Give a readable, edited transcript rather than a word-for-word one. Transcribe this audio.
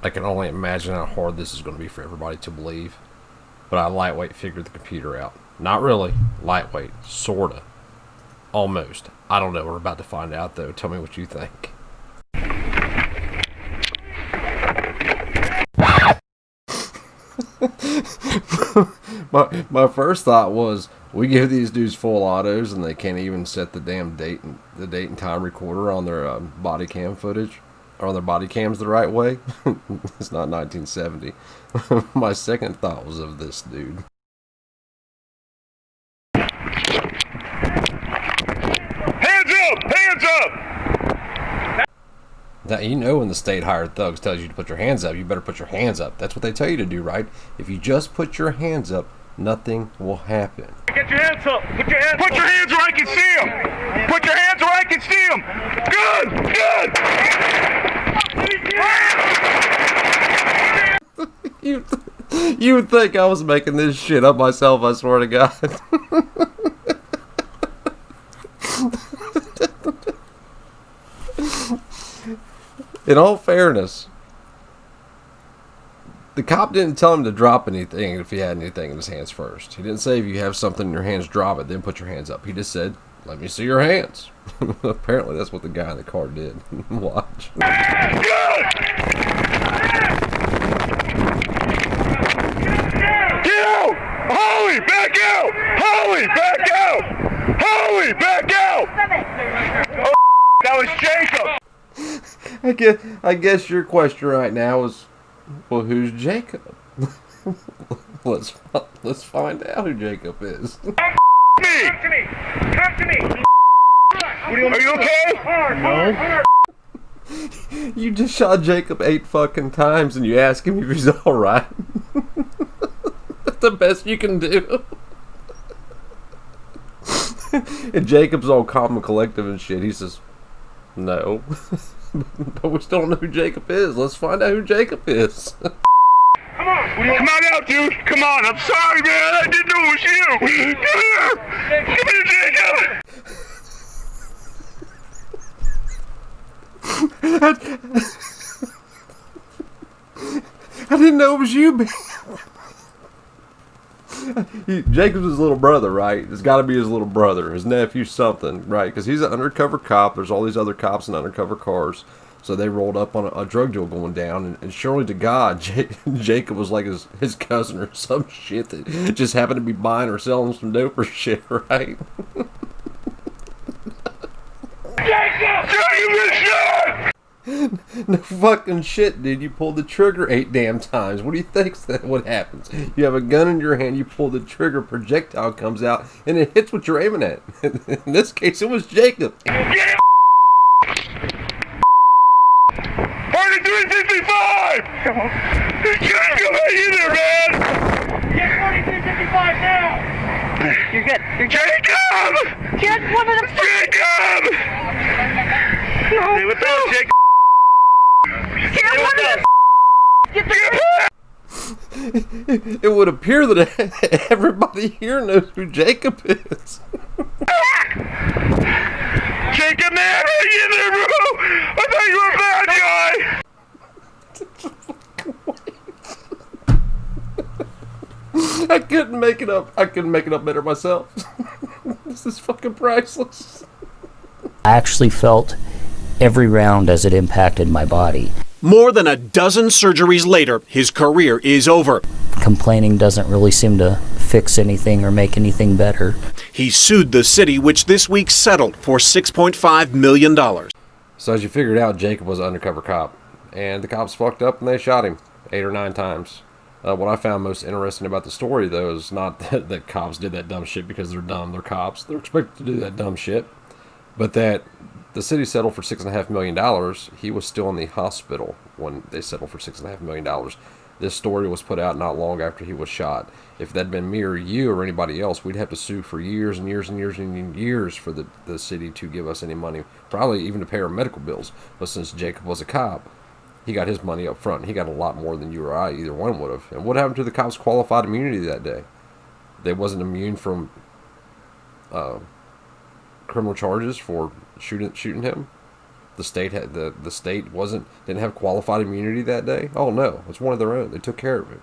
I can only imagine how hard this is going to be for everybody to believe. But I lightweight figured the computer out. Not really. Lightweight. Sorta. Almost. I don't know. We're about to find out, though. Tell me what you think. my first thought was, we give these dudes full autos and they can't even set the damn date and time recorder on their body cam footage, or on their body cams the right way. It's not 1970. My second thought was of this dude. Hands up! Hands up! Now, you know when the state hired thugs tells you to put your hands up, you better put your hands up. That's what they tell you to do, right? If you just put your hands up, nothing will happen. Get your hands up! Put your hands where I can see them! Put your hands where I can see You them! Good! you would think I was making this shit up myself, I swear to God. In all fairness, the cop didn't tell him to drop anything if he had anything in his hands first. He didn't say if you have something in your hands, drop it, then put your hands up. He just said, let me see your hands. Apparently that's what the guy in the car did. Watch. Good! Get out! Holly, back out! Holly, back out! Holly, back out! Oh, that was Jacob! I guess your question right now is, well, who's Jacob? let's find out who Jacob is. Me! Come to me! Come to me! Are you okay? No. You just shot Jacob 8 fucking times and you ask him if he's alright. That's the best you can do. And Jacob's all calm and collective and shit. He says, no. But we still don't know who Jacob is. Let's find out who Jacob is. Come on! Come on out, dude! Come on! I'm sorry, man! I didn't know it was you! Come here! Come here, I didn't know it was you, man. Jacob's his little brother, right? It's got to be his little brother, his nephew, something, right? Because he's an undercover cop. There's all these other cops in undercover cars. So they rolled up on a drug deal going down, and surely to God, Jacob was like his cousin or some shit that just happened to be buying or selling some dope or shit, right? Jacob! Jacob is shot! No fucking shit, dude. You pulled the trigger 8 damn times. What do you think's that what happens? You have a gun in your hand, you pull the trigger, projectile comes out, and it hits what you're aiming at. In this case, it was Jacob. Get him! 4355! Jacob, hang in there, man! Get 4355 now! You're good. You're good. Jacob! Get one of them. Jacob! No. Stay with us, Jacob! Get one of them. Get the. It would appear that everybody here knows who Jacob is. Jacob, man, hang in there, bro! I thought you were a bad guy! I couldn't make it up. I couldn't make it up better myself. This is fucking priceless. I actually felt every round as it impacted my body. More than a dozen surgeries later, his career is over. Complaining doesn't really seem to fix anything or make anything better. He sued the city, which this week settled for $6.5 million. So as you figured out, Jacob was an undercover cop. And the cops fucked up and they shot him 8 or 9 times. What I found most interesting about the story, though, is not that cops did that dumb shit because they're dumb. They're cops. They're expected to do that dumb shit. But that the city settled for $6.5 million. He was still in the hospital when they settled for $6.5 million. This story was put out not long after he was shot. If that had been me or you or anybody else, we'd have to sue for years and years and years and years for the city to give us any money. Probably even to pay our medical bills. But since Jacob was a cop, he got his money up front. He got a lot more than you or I, either one would have. And what happened to the cops' qualified immunity that day? They wasn't immune from criminal charges for shooting him. the state had the state didn't have qualified immunity that day. Oh no, it's one of their own. They took care of it.